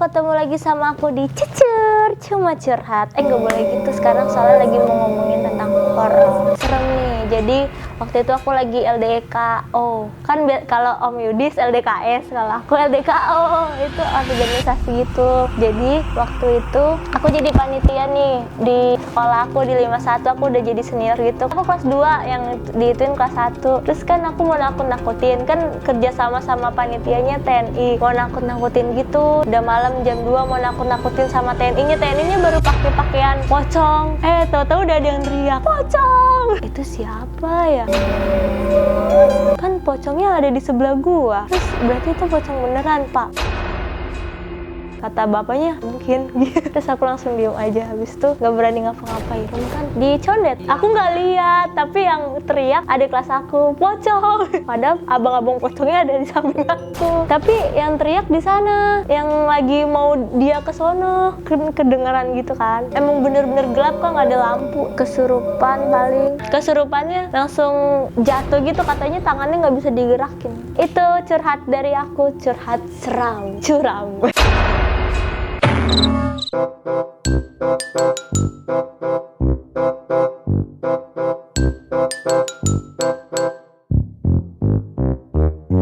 ketemu lagi sama aku di Cucur Cuma Curhat. Nggak boleh gitu sekarang soalnya lagi mau ngomongin tentang horor. Serem nih, jadi waktu itu aku lagi LDKO. Kan kalau Om Yudis LDKS, kalau aku LDKO, itu organisasi gitu. Jadi waktu itu aku jadi panitia nih di sekolah aku di 51, aku udah jadi senior gitu. Aku kelas 2 yang diituin kelas 1. Terus kan aku mau nakut-nakutin, kan kerja sama panitianya TNI. Mau nakut-nakutin gitu. Udah malam jam 2 mau nakut-nakutin sama TNI-nya. TNI-nya baru pakai pakaian pocong. Tahu-tahu udah ada yang teriak, "Pocong!" Itu siapa ya? Kan pocongnya ada di sebelah gua. Terus berarti itu pocong beneran, Pak. Kata bapaknya mungkin. Terus aku langsung diem aja. Habis itu gak berani ngapa-ngapain. Kan dicondet. Aku gak lihat, tapi yang teriak adik kelas aku, "Pocong!" Padahal abang-abang pocongnya ada di samping aku. Tapi yang teriak di sana, yang lagi mau dia ke sono, kedengeran gitu kan. Emang bener-bener gelap, kan gak ada lampu. Kesurupan paling. Kesurupannya langsung jatuh gitu, katanya tangannya gak bisa digerakin. Itu curhat dari aku, curhat seram, curam.